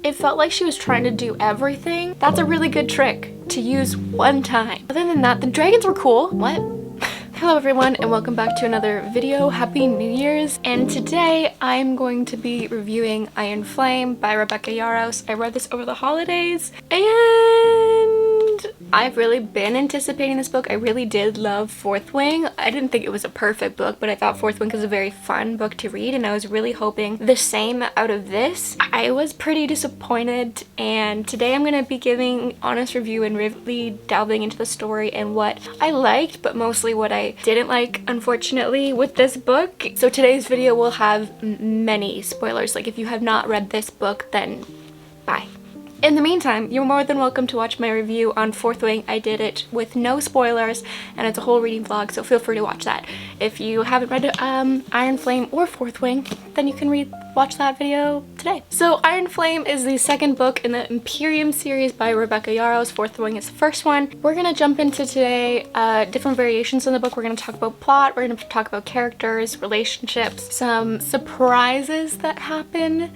it felt like she was trying to do everything. That's a really good trick to use one time. Other than that, the dragons were cool. What? Hello everyone and welcome back to another video. Happy New Year's. And today I'm going to be reviewing Iron Flame by Rebecca Yarros. I read this over the holidays and I've really been anticipating this book. I really did love Fourth Wing. I didn't think it was a perfect book, but I thought Fourth Wing was a very fun book to read and I was really hoping the same out of this. I was pretty disappointed and today I'm going to be giving honest review and really delving into the story and what I liked, but mostly what I didn't like, unfortunately, with this book. So today's video will have many spoilers. Like if you have not read this book, then bye. In the meantime, you're more than welcome to watch my review on Fourth Wing. I did it with no spoilers and it's a whole reading vlog, so feel free to watch that. If you haven't read Iron Flame or Fourth Wing, then you can watch that video today. So Iron Flame is the second book in the Imperium series by Rebecca Yarros. Fourth Wing is the first one. We're gonna jump into today different variations in the book. We're gonna talk about plot, we're gonna talk about characters, relationships, some surprises that happen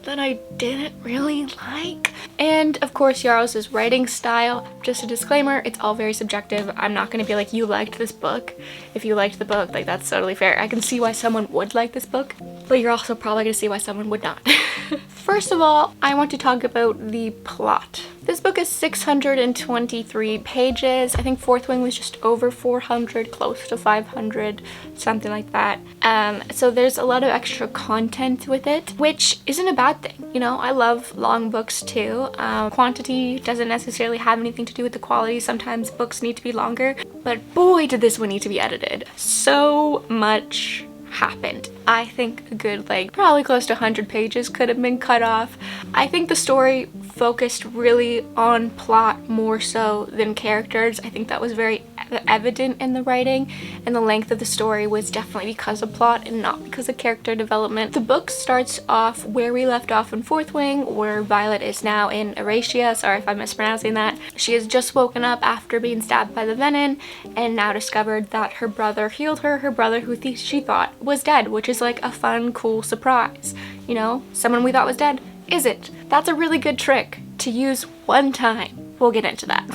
that I didn't really like, and of course Yarros' writing style. Just a disclaimer, it's all very subjective. I'm not gonna be like, you liked this book. If you liked the book, like, that's totally fair. I can see why someone would like this book, but you're also probably gonna see why someone would not. First of all, I want to talk about the plot. This book is 623 pages. I think Fourth Wing was just over 400, close to 500, something like that. So there's a lot of extra content with it, which isn't a bad thing. You know, I love long books too. Quantity doesn't necessarily have anything to do with the quality. Sometimes books need to be longer, but boy, did this one need to be edited. So much happened. I think a good, like, probably close to 100 pages could have been cut off. I think the story focused really on plot more so than characters. I think that was very evident in the writing, and the length of the story was definitely because of plot and not because of character development. The book starts off where we left off in Fourth Wing, where Violet is now in Erasia. Sorry if I'm mispronouncing that. She has just woken up after being stabbed by the venom and now discovered that her brother healed her. Her brother, who she thought was dead, which is like a fun, cool surprise. You know, someone we thought was dead isn't. That's a really good trick to use one time. We'll get into that.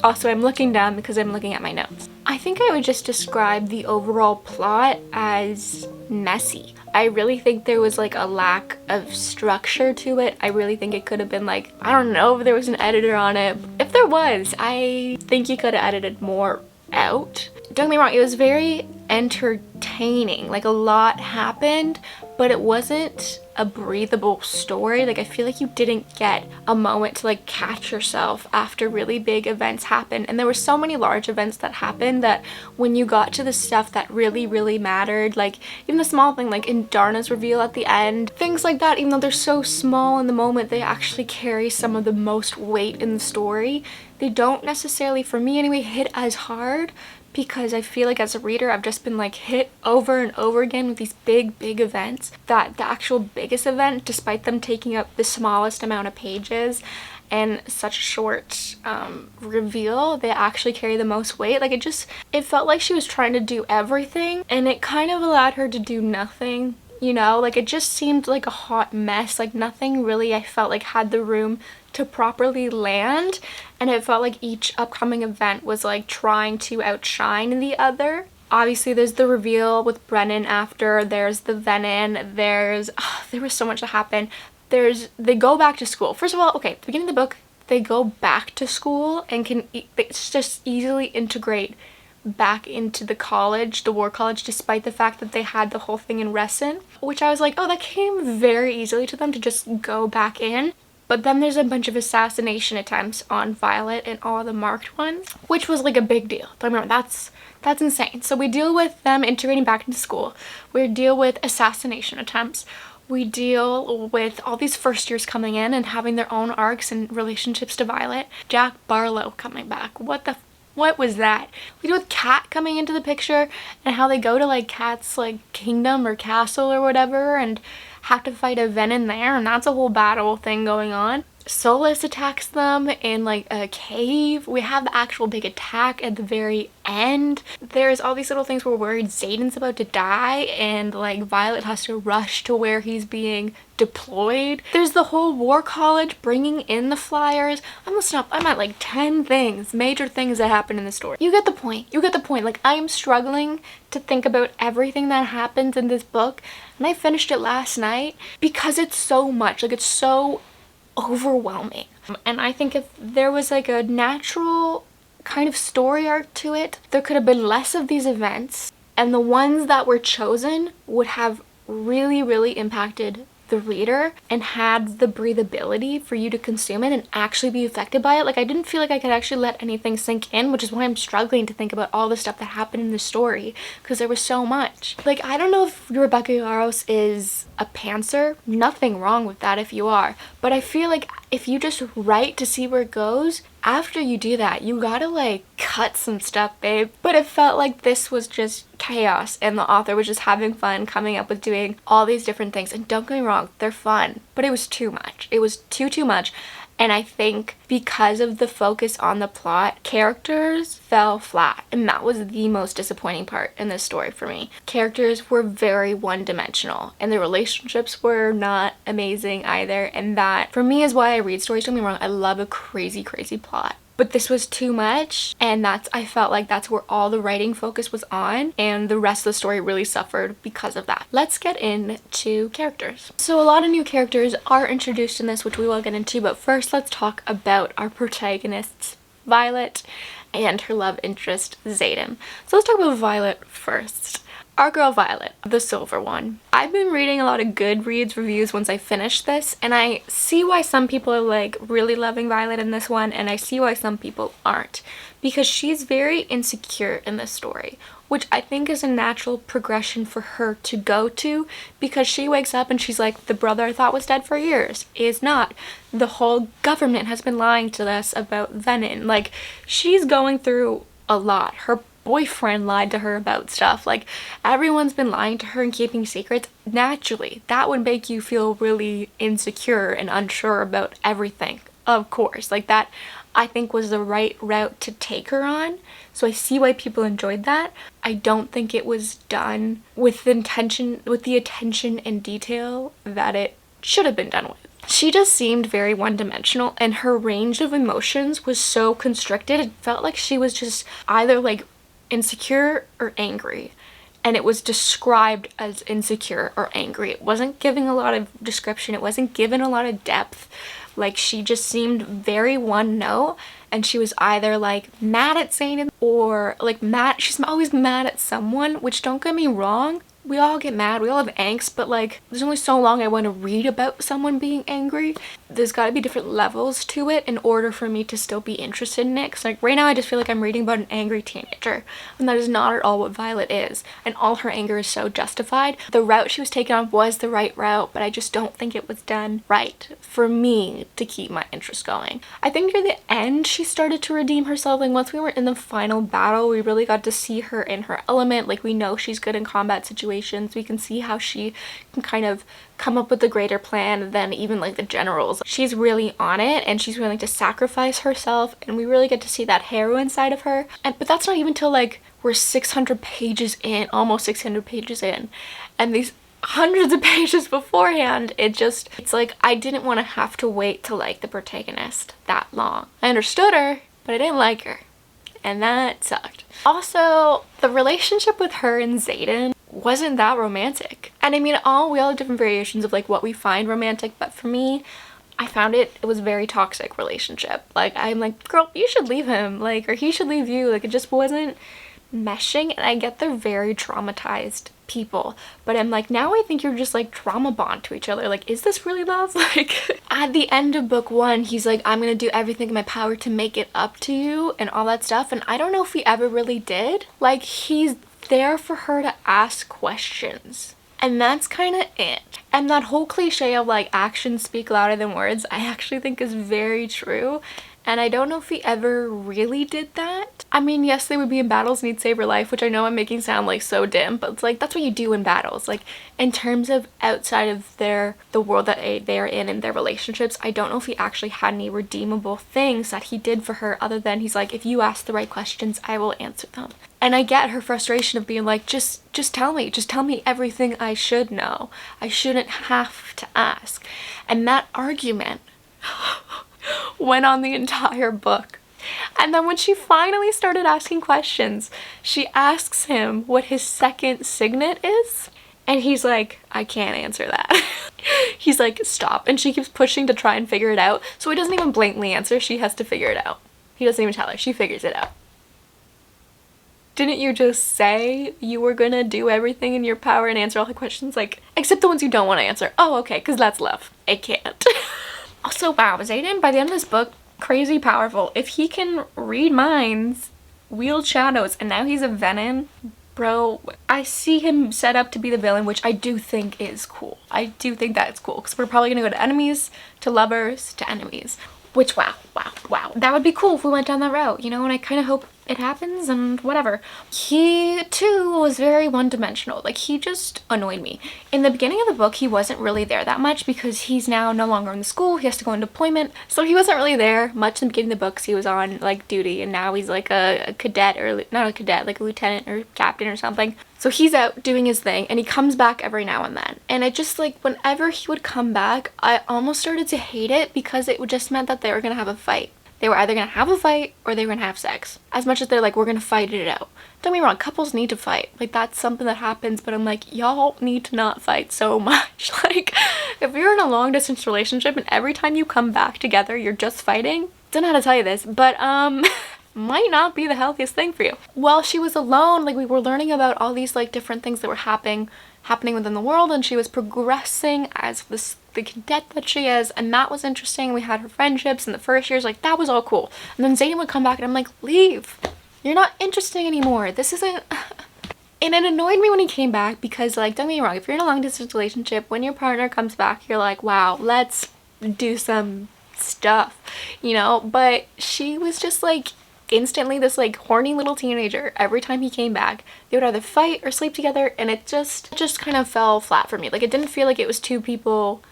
Also, I'm looking down because I'm looking at my notes. I think I would just describe the overall plot as messy. I really think there was like a lack of structure to it. I really think it could have been like, I don't know if there was an editor on it. If there was, I think you could have edited more out. Don't get me wrong, it was very entertaining. Like, a lot happened, but it wasn't a breathable story. Like, I feel like you didn't get a moment to like catch yourself after really big events happened. And there were so many large events that happened that when you got to the stuff that really mattered, like even the small thing like in Darna's reveal at the end, things like that, even though they're so small in the moment, they actually carry some of the most weight in the story. They don't necessarily, for me anyway, hit as hard, because I feel like as a reader I've just been like hit over and over again with these big events, that the actual biggest event, despite them taking up the smallest amount of pages and such a short reveal, they actually carry the most weight. Like, it felt like she was trying to do everything and it kind of allowed her to do nothing. You know, like, it just seemed like a hot mess. Like, nothing really, I felt like, had the room to properly land, and it felt like each upcoming event was like trying to outshine the other. Obviously there's the reveal with Brennan after, there's the venom, there was so much that happened. They go back to school. First of all, okay, at the beginning of the book, they go back to school and can just easily integrate back into the college, the war college, despite the fact that they had the whole thing in Resson, which I was like, oh, that came very easily to them to just go back in. But then there's a bunch of assassination attempts on Violet and all the marked ones, which was like a big deal. Don't remember, that's insane. So we deal with them integrating back into school. We deal with assassination attempts. We deal with all these first years coming in and having their own arcs and relationships to Violet. Jack Barlow coming back. What was that? We deal with Kat coming into the picture and how they go to like Kat's like kingdom or castle or whatever and have to fight a venom there, and that's a whole battle thing going on. Solus attacks them in like a cave. We have the actual big attack at the very end. There's all these little things we're worried Xaden's about to die, and like Violet has to rush to where he's being deployed. There's the whole War College bringing in the flyers. I'm at like 10 things, major things that happen in the story. You get the point. You get the point. Like, I am struggling to think about everything that happens in this book, and I finished it last night because it's so much. Like, it's so overwhelming. And I think if there was like a natural kind of story arc to it, there could have been less of these events, and the ones that were chosen would have really impacted the reader and had the breathability for you to consume it and actually be affected by it. Like, I didn't feel like I could actually let anything sink in, which is why I'm struggling to think about all the stuff that happened in the story, because there was so much. Like, I don't know if Rebecca Yarros is a pantser. Nothing wrong with that if you are, but I feel like if you just write to see where it goes, after you do that, you gotta like cut some stuff, babe. But it felt like this was just chaos, and the author was just having fun coming up with doing all these different things. And don't get me wrong, they're fun, but it was too much. It was too much. And I think because of the focus on the plot, characters fell flat. And that was the most disappointing part in this story for me. Characters were very one-dimensional, and the relationships were not amazing either. And that, for me, is why I read stories. Don't get me wrong, I love a crazy plot. But this was too much, and I felt like that's where all the writing focus was on, and the rest of the story really suffered because of that. Let's get into characters. So a lot of new characters are introduced in this, which we will get into, but first let's talk about our protagonists, Violet, and her love interest, Xaden. So let's talk about Violet first. Our girl Violet, the silver one. I've been reading a lot of Goodreads reviews once I finished this, and I see why some people are like really loving Violet in this one, and I see why some people aren't. Because she's very insecure in this story, which I think is a natural progression for her to go to, because she wakes up and she's like, the brother I thought was dead for years is not. The whole government has been lying to us about Venin. Like, she's going through a lot. Her boyfriend lied to her about stuff. Like, everyone's been lying to her and keeping secrets. Naturally, that would make you feel really insecure and unsure about everything. Of course, like that I think was the right route to take her on. So I see why people enjoyed that. I don't think it was done with the attention and detail that it should have been done with. She just seemed very one-dimensional, and her range of emotions was so constricted. It felt like she was just either like insecure or angry, and it was described as insecure or angry. It wasn't giving a lot of description. It wasn't given a lot of depth. Like, she just seemed very one note, and she was either like mad at Xaden or like mad. She's always mad at someone, which, don't get me wrong, we all get mad, we all have angst, but like, there's only so long I want to read about someone being angry. There's got to be different levels to it in order for me to still be interested in it. Because like right now I just feel like I'm reading about an angry teenager, and that is not at all what Violet is, and all her anger is so justified. The route she was taken on was the right route, but I just don't think it was done right for me to keep my interest going. I think near the end she started to redeem herself. Like, once we were in the final battle, we really got to see her in her element. Like, we know she's good in combat situations. We can see how she can kind of come up with a greater plan than even like the generals. She's really on it, and she's willing to sacrifice herself, and we really get to see that heroine side of her. But that's not even till like we're 600 pages in, almost 600 pages in, and these hundreds of pages beforehand, it's like I didn't want to have to wait to like the protagonist that long. I understood her, but I didn't like her, and that sucked. Also, the relationship with her and Xaden wasn't that romantic. And I mean, we all have different variations of like what we find romantic, but for me, I found it was a very toxic relationship. Like, I'm like, girl, you should leave him, like, or he should leave you. Like, it just wasn't meshing. And I get they're very traumatized people, but I'm like, now I think you're just like trauma bond to each other. Like, is this really love? Like, at the end of book 1, he's like, I'm gonna do everything in my power to make it up to you and all that stuff, and I don't know if he ever really did. Like, he's there for her to ask questions, and that's kind of it. And that whole cliche of like actions speak louder than words, I actually think is very true, And I don't know if he ever really did that. I mean, yes, they would be in battles and he'd save her life, which I know I'm making sound like so dim, but it's like, that's what you do in battles. Like, in terms of outside of the world that they are in their relationships, I don't know if he actually had any redeemable things that he did for her other than he's like, if you ask the right questions, I will answer them. And I get her frustration of being like, just tell me everything I should know. I shouldn't have to ask. And that argument went on the entire book. And then when she finally started asking questions, she asks him what his second signet is. And he's like, I can't answer that. He's like, stop. And she keeps pushing to try and figure it out. So he doesn't even blatantly answer. She has to figure it out. He doesn't even tell her. She figures it out. Didn't you just say you were gonna do everything in your power and answer all the questions? Like, except the ones you don't want to answer. Oh, okay, because that's love. I can't. Also, wow, Xaden, by the end of this book, crazy powerful. If he can read minds, wield shadows, and now he's a venom, bro, I see him set up to be the villain, which I do think is cool. I do think that's cool, because we're probably gonna go to enemies, to lovers, to enemies. Which, wow. That would be cool if we went down that route, you know, and I kind of hope it happens and whatever. He, too, was very one-dimensional. Like, he just annoyed me. In the beginning of the book, he wasn't really there that much because he's now no longer in the school. He has to go into deployment. So he wasn't really there much in the beginning of the books. He was on, like, duty, and now he's, like, a cadet, or not a cadet, like a lieutenant or captain or something. So he's out doing his thing, and he comes back every now and then. And I just, like, whenever he would come back, I almost started to hate it because it just meant that they were gonna have a fight. They were either gonna have a fight or they were gonna have sex. As much as they're like, we're gonna fight it out. Don't get me wrong, couples need to fight. Like, that's something that happens, but I'm like, y'all need to not fight so much. Like, if you're in a long distance relationship and every time you come back together, you're just fighting, don't know how to tell you this, but might not be the healthiest thing for you. While she was alone, like, we were learning about all these, like, different things that were happening within the world, and she was progressing as the cadet that she is, and that was interesting. We had her friendships in the first years, like, that was all cool. And then Xaden would come back and I'm like, leave. You're not interesting anymore. This isn't... And it annoyed me when he came back because, like, don't get me wrong, if you're in a long distance relationship, when your partner comes back, you're like, wow, let's do some stuff, you know? But she was just, like, instantly this, like, horny little teenager. Every time he came back, they would either fight or sleep together, and it just kind of fell flat for me. Like, it didn't feel like it was two people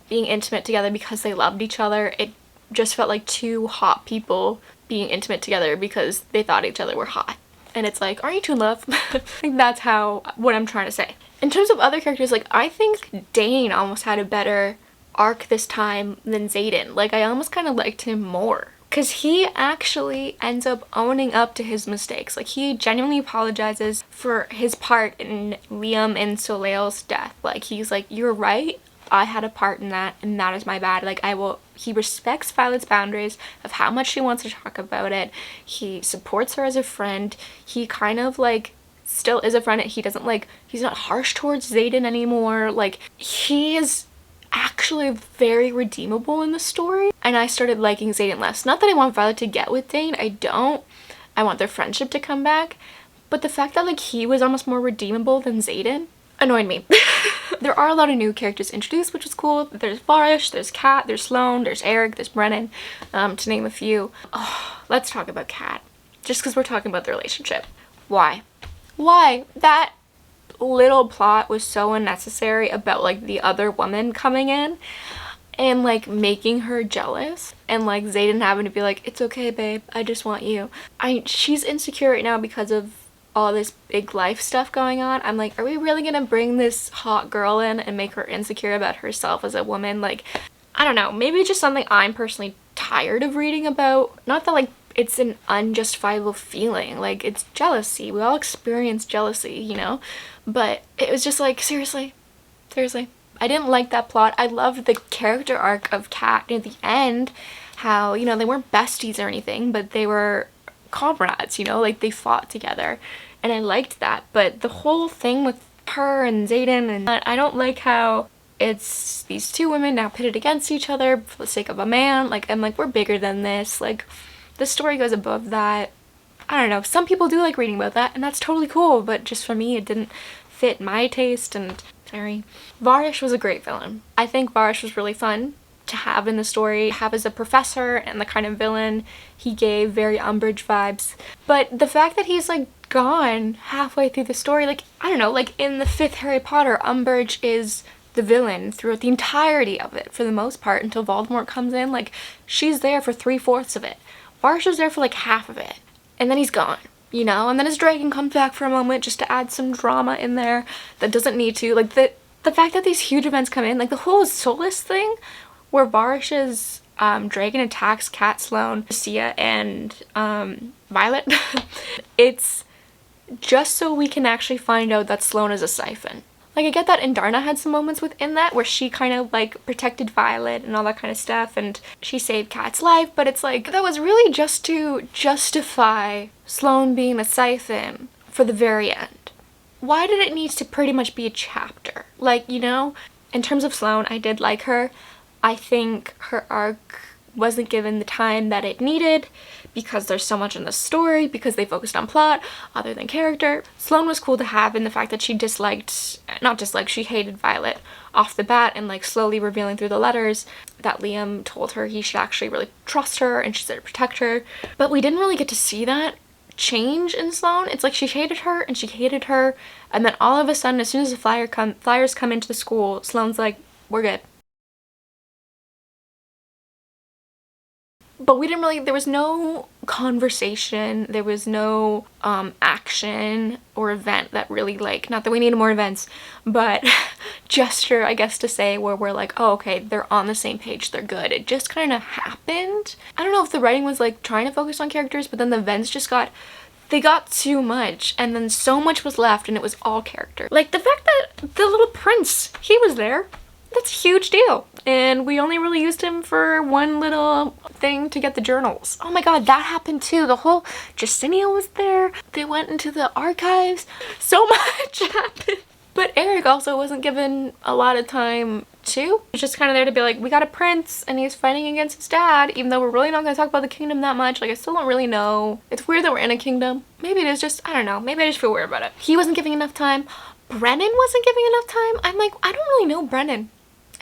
being intimate together because they loved each other. It just felt like two hot people being intimate together because they thought each other were hot. And it's like, aren't you two in love? I think that's what I'm trying to say. In terms of other characters, like, I think Dane almost had a better arc this time than Xaden. Like, I almost kind of liked him more. Because he actually ends up owning up to his mistakes. Like, he genuinely apologizes for his part in Liam and Soleil's death. Like, he's like, you're right. I had a part in that, and that is my bad. Like, he respects Violet's boundaries of how much she wants to talk about it. He supports her as a friend. He kind of, like, still is a friend. He doesn't, like, he's not harsh towards Xaden anymore. Like, he is actually very redeemable in the story, and I started liking Xaden less. Not that I want Violet to get with Dane, I don't. I want their friendship to come back, but the fact that, like, he was almost more redeemable than Xaden annoyed me. There are a lot of new characters introduced, which is cool. There's Varish, there's Kat, there's Sloane, there's Eric, there's Brennan, to name a few. Oh, let's talk about Kat, just because we're talking about the relationship. Why? That little plot was so unnecessary about, like, the other woman coming in and, like, making her jealous, and, like, Xaden having to be like, it's okay, babe, I just want you. She's insecure right now because of all this big life stuff going on. I'm like, are we really gonna bring this hot girl in and make her insecure about herself as a woman? Like, I don't know, maybe it's just something I'm personally tired of reading about. Not that, like, it's an unjustifiable feeling, like, it's jealousy. We all experience jealousy, you know? But it was just like, seriously. I didn't like that plot. I loved the character arc of Kat at the end, how, you know, they weren't besties or anything, but they were comrades, you know, like, they fought together, and I liked that. But the whole thing with her and Xaden, and I don't like how it's these two women now pitted against each other for the sake of a man. Like, I'm like, we're bigger than this. Like, the story goes above that. I don't know, some people do like reading about that, and that's totally cool, but just for me, it didn't fit my taste, and sorry. Varish was a great villain. I think Varish was really fun to to have in the story, have as a professor and the kind of villain he gave, very Umbridge vibes. But the fact that he's like gone halfway through the story, like, I don't know, like in the 5th Harry Potter, Umbridge is the villain throughout the entirety of it for the most part until Voldemort comes in. Like, she's there for 3/4 of it. Varsha's there for like half of it, and then he's gone, you know? And then his dragon comes back for a moment just to add some drama in there that doesn't need to. Like, the fact that these huge events come in, like the whole Solus thing where Varish's dragon attacks Cat, Sloane, Sia, and Violet, it's just so we can actually find out that Sloane is a siphon. Like, I get that Indarna had some moments within that where she kind of like protected Violet and all that kind of stuff, and she saved Cat's life, but it's like that was really just to justify Sloane being a siphon for the very end. Why did it need to pretty much be a chapter? Like, you know, in terms of Sloane, I did like her. I think her arc wasn't given the time that it needed because there's so much in the story, because they focused on plot other than character. Sloane was cool to have in the fact that she she hated Violet off the bat, and like slowly revealing through the letters that Liam told her he should actually really trust her and she said to protect her. But we didn't really get to see that change in Sloane. It's like she hated her and she hated her, and then all of a sudden, as soon as the flyers come into the school, Sloane's like, we're good. But we didn't really, there was no conversation, there was no action or event that really, like, not that we needed more events, but gesture, I guess, to say where we're like, oh, okay, they're on the same page, they're good. It just kind of happened. I don't know if the writing was like trying to focus on characters, but then the events just got too much, and then so much was left and it was all character. Like the fact that the little prince, he was there. That's a huge deal. And we only really used him for one little thing to get the journals. Oh my god, that happened too. The whole Jacinia was there. They went into the archives. So much happened. But Eric also wasn't given a lot of time too. He was just kind of there to be like, we got a prince and he's fighting against his dad, even though we're really not going to talk about the kingdom that much. Like, I still don't really know. It's weird that we're in a kingdom. Maybe it is just, I don't know. Maybe I just feel weird about it. He wasn't giving enough time. Brennan wasn't giving enough time. I'm like, I don't really know Brennan.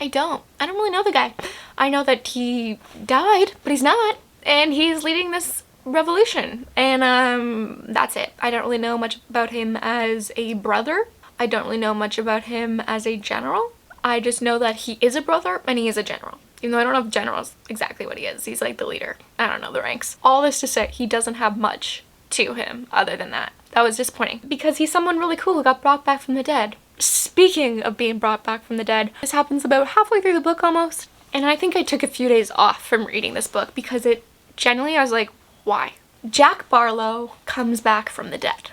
I don't really know the guy. I know that he died, but he's not, and he's leading this revolution, and that's it. I don't really know much about him as a brother. I don't really know much about him as a general. I just know that he is a brother and he is a general. Even though I don't know if general is exactly what he is. He's like the leader. I don't know the ranks. All this to say, he doesn't have much to him other than that. That was disappointing because he's someone really cool who got brought back from the dead. Speaking of being brought back from the dead, this happens about halfway through the book almost. And I think I took a few days off from reading this book because it genuinely, I was like, why? Jack Barlow comes back from the dead.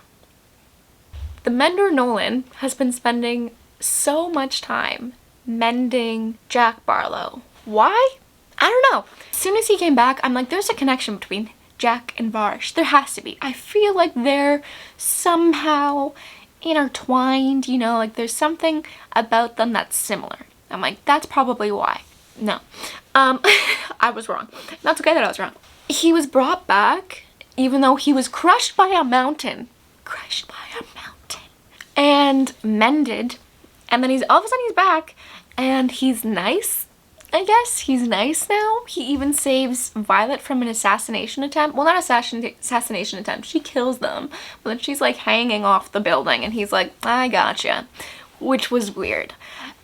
The mender Nolan has been spending so much time mending Jack Barlow. Why? I don't know. As soon as he came back, I'm like, there's a connection between Jack and Varsh. There has to be. I feel like they're somehow intertwined, you know, like there's something about them that's similar. I'm like, that's probably why. No. I was wrong. That's okay that I was wrong. He was brought back even though he was crushed by a mountain. Crushed by a mountain. And mended. And then all of a sudden he's back and he's nice. I guess he's nice now. He even saves Violet from an assassination attempt. Well, not assassination attempt. She kills them. But then she's like hanging off the building and he's like, I gotcha. Which was weird.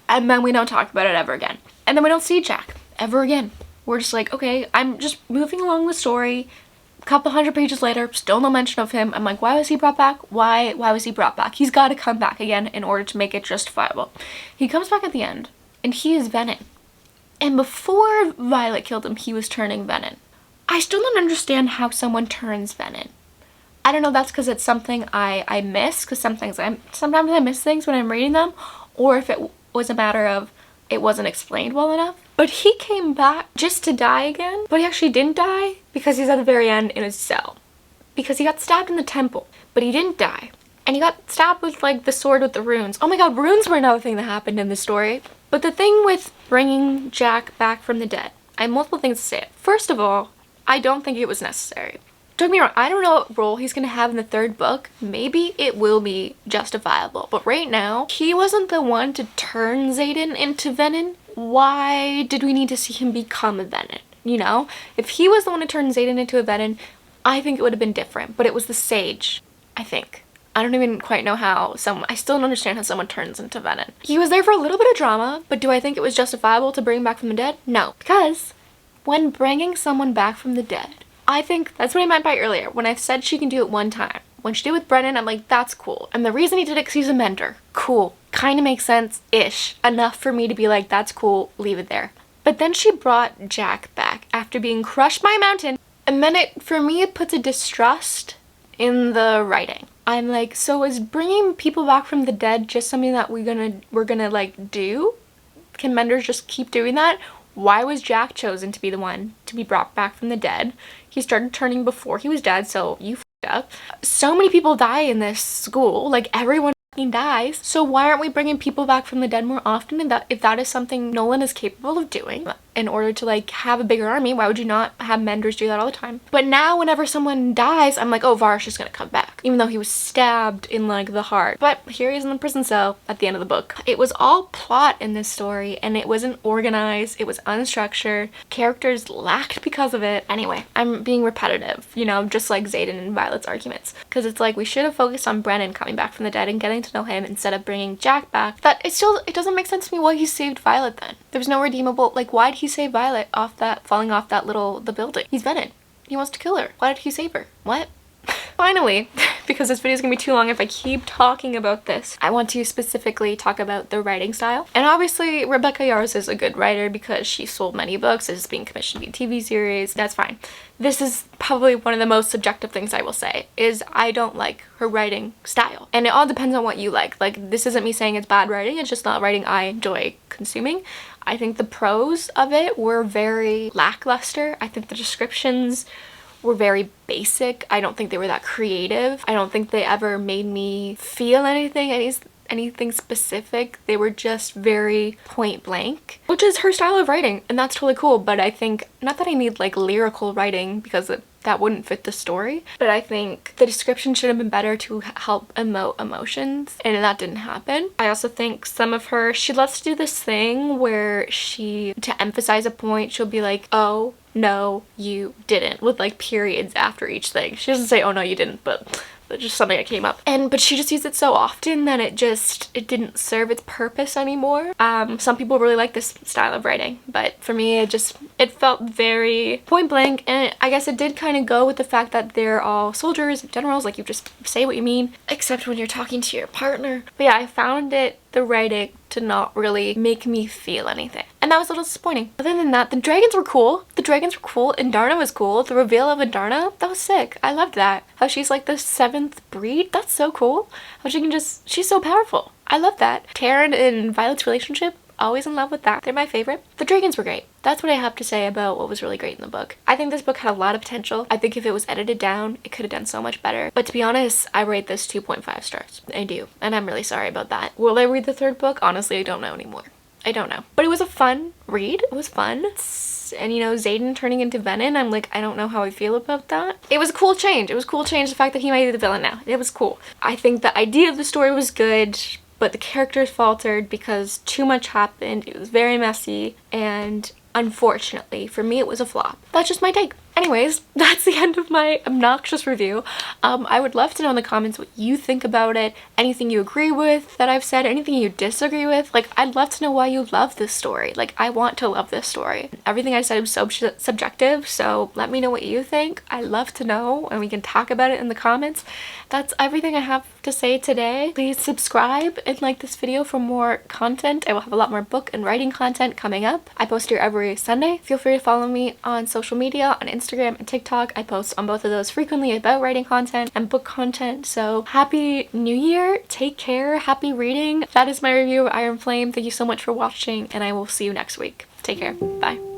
And then we don't talk about it ever again. And then we don't see Jack ever again. We're just like, okay, I'm just moving along the story. A couple hundred pages later, still no mention of him. I'm like, why was he brought back? Why was he brought back? He's got to come back again in order to make it justifiable. He comes back at the end and he is Venom. And before Violet killed him, he was turning Venom. I still don't understand how someone turns Venom. I don't know, that's because it's something I miss, because sometimes I miss things when I'm reading them, or if it was a matter of it wasn't explained well enough. But he came back just to die again, but he actually didn't die because he's at the very end in his cell. Because he got stabbed in the temple, but he didn't die. And he got stabbed with like the sword with the runes. Oh my god, runes were another thing that happened in this story. But the thing with bringing Jack back from the dead, I have multiple things to say. First of all, I don't think it was necessary. Don't get me wrong, I don't know what role he's gonna have in the third book. Maybe it will be justifiable. But right now, he wasn't the one to turn Xaden into Venom. why did we need to see him become a venom? You know, if he was the one who turned Xaden into a venom, I think it would have been different, but it was the sage, I think. I don't even quite know how I still don't understand how someone turns into venom. He was there for a little bit of drama, but do I think it was justifiable to bring him back from the dead? No, because when bringing someone back from the dead, I think that's what I meant by earlier, when I said she can do it one time. When she did it with Brennan, I'm like, that's cool. And the reason he did it because he's a mender. Cool. Kind of makes sense-ish. Enough for me to be like, that's cool, leave it there. But then she brought Jack back after being crushed by a mountain. And then for me, it puts a distrust in the writing. I'm like, so is bringing people back from the dead just something that we're gonna like do? Can menders just keep doing that? Why was Jack chosen to be the one to be brought back from the dead? He started turning before he was dead, so you f***ed up. So many people die in this school, like everyone f***ing dies. So why aren't we bringing people back from the dead more often? And if that is something Nolan is capable of doing in order to like have a bigger army, why would you not have menders do that all the time? But now whenever someone dies, I'm like, oh, Var's just gonna come back, even though he was stabbed in like the heart. But here he is in the prison cell at the end of the book. It was all plot in this story, and it wasn't organized, it was unstructured, characters lacked because of it. Anyway, I'm being repetitive, you know, just like Xaden and Violet's arguments, because it's like we should have focused on Brennan coming back from the dead and getting to know him instead of bringing Jack back. That it doesn't make sense to me why he saved Violet then. There was no redeemable, like, why did he save Violet falling off the building? He's Venom. He wants to kill her. Why did he save her? What? Finally, because this video is gonna be too long if I keep talking about this, I want to specifically talk about the writing style. And obviously Rebecca Yarros is a good writer because she sold many books, is being commissioned to be a TV series. That's fine. This is probably one of the most subjective things I will say, is I don't like her writing style. And it all depends on what you like. Like, this isn't me saying it's bad writing, it's just not writing I enjoy consuming. I think the prose of it were very lackluster. I think the descriptions were very basic. I don't think they were that creative. I don't think they ever made me feel anything specific. They were just very point blank, which is her style of writing, and that's totally cool. But I think, not that I need like lyrical writing because that wouldn't fit the story, but I think the description should have been better to help emote emotions, and that didn't happen. I also think some of her, she loves to do this thing where to emphasize a point, she'll be like, oh no you didn't, with like periods after each thing. She doesn't say oh no you didn't, but just something that came up. But she just used it so often that it didn't serve its purpose anymore. Some people really like this style of writing, but for me it felt very point blank, and I guess it did kind of go with the fact that they're all soldiers and generals, like you just say what you mean, except when you're talking to your partner. But yeah, I found the writing to not really make me feel anything, and that was a little disappointing. Other than that, the dragons were cool. Indarna was cool. The reveal of Indarna, that was sick. I loved that. How she's like the 7th breed, that's so cool. How she's so powerful. I love that. Taryn and Violet's relationship, always in love with that. They're my favorite. The dragons were great. That's what I have to say about what was really great in the book. I think this book had a lot of potential. I think if it was edited down, it could have done so much better. But to be honest, I rate this 2.5 stars. I do. And I'm really sorry about that. Will I read the 3rd book? Honestly, I don't know anymore. I don't know. But it was a fun read. It was fun. And you know, Xaden turning into Venom, I'm like, I don't know how I feel about that. It was a cool change. It was a cool change, the fact that he might be the villain now. It was cool. I think the idea of the story was good, but the characters faltered because too much happened. It was very messy, and unfortunately, for me, it was a flop. That's just my take. Anyways, that's the end of my obnoxious review. I would love to know in the comments what you think about it, anything you agree with that I've said, anything you disagree with. Like, I'd love to know why you love this story. Like, I want to love this story. Everything I said was so subjective, so let me know what you think. I'd love to know, and we can talk about it in the comments. That's everything I have to say today. Please subscribe and like this video for more content. I will have a lot more book and writing content coming up. I post here every Sunday. Feel free to follow me on social media, on Instagram and TikTok. I post on both of those frequently about writing content and book content. So happy new year, take care, happy reading. That is my review of Iron Flame. Thank you so much for watching, and I will see you next week. Take care, bye.